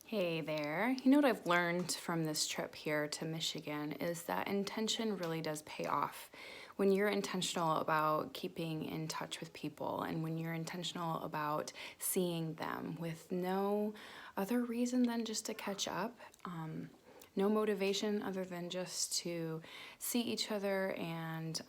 Hey there. You know what I've learned from this trip here to Michigan is that intention really does pay off. When you're intentional about keeping in touch with people and when you're intentional about seeing them with no other reason than just to catch up, no motivation other than just to see each other and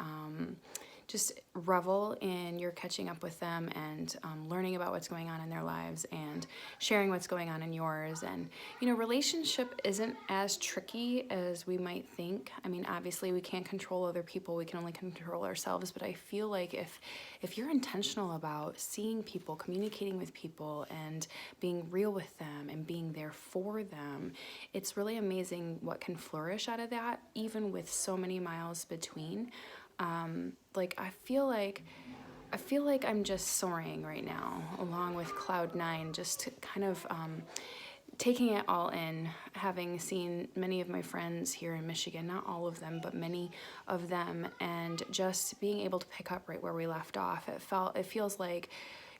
just revel in your catching up with them and learning about what's going on in their lives and sharing what's going on in yours. And, you know, relationship isn't as tricky as we might think. I mean, obviously we can't control other people, we can only control ourselves, but I feel like if you're intentional about seeing people, communicating with people, and being real with them and being there for them, it's really amazing what can flourish out of that, even with so many miles between. Like I feel like I'm just soaring right now along with cloud nine, just kind of taking it all in, having seen many of my friends here in Michigan, not all of them, but many of them, and just being able to pick up right where we left off. It feels like,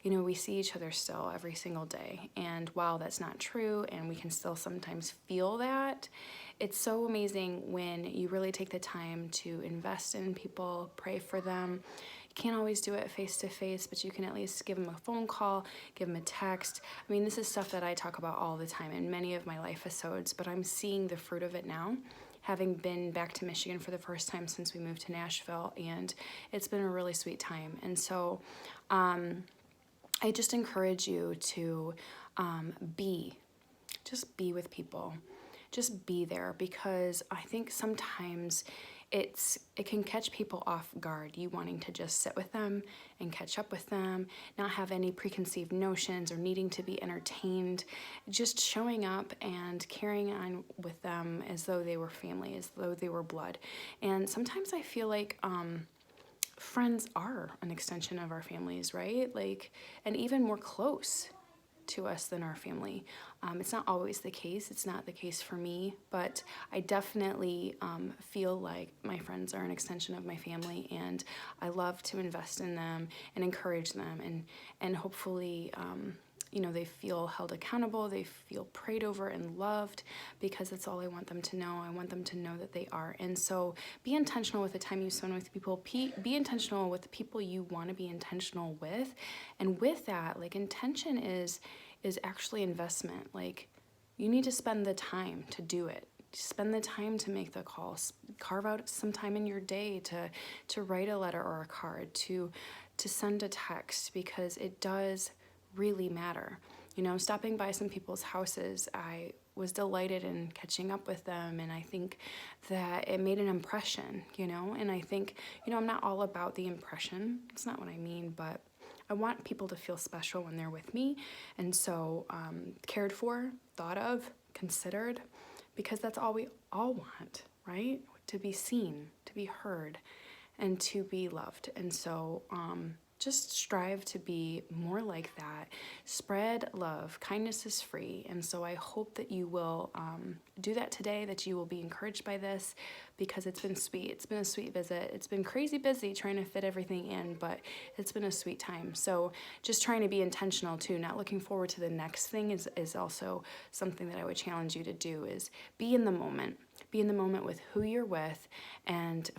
you know, we see each other still every single day. And while that's not true, and we can still sometimes feel that, it's so amazing when you really take the time to invest in people, pray for them. You can't always do it face to face, but you can at least give them a phone call, give them a text. I mean, this is stuff that I talk about all the time in many of my life episodes, but I'm seeing the fruit of it now, having been back to Michigan for the first time since we moved to Nashville, and it's been a really sweet time. And so I just encourage you to just be with people, just be there, because I think sometimes it can catch people off guard, you wanting to just sit with them and catch up with them, not have any preconceived notions or needing to be entertained, just showing up and carrying on with them as though they were family, as though they were blood. And sometimes I feel like friends are an extension of our families, right? Like, and even more close to us than our family. It's not always the case. It's not the case for me, but I definitely feel like my friends are an extension of my family, and I love to invest in them and encourage them, and hopefully you know, they feel held accountable, they feel prayed over and loved, because that's all I want them to know. I want them to know that they are. And so be intentional with the time you spend with people. Be intentional with the people you want to be intentional with. And with that, like, intention is actually investment. Like, you need to spend the time to do it. Spend the time to make the calls. Carve out some time in your day to write a letter or a card, to send a text, because it does really matter. You know, stopping by some people's houses, I was delighted in catching up with them, and I think that it made an impression, you know. And I think, you know, I'm not all about the impression, it's not what I mean, but I want people to feel special when they're with me, and so cared for, thought of, considered, because that's all we all want, right? To be seen, to be heard, and to be loved. And so just strive to be more like that. Spread love. Kindness is free. And so I hope that you will do that today, that you will be encouraged by this, because it's been sweet. It's been a sweet visit. It's been crazy busy trying to fit everything in, but it's been a sweet time. So just trying to be intentional too, not looking forward to the next thing is also something that I would challenge you to do, is be in the moment. Be in the moment with who you're with, and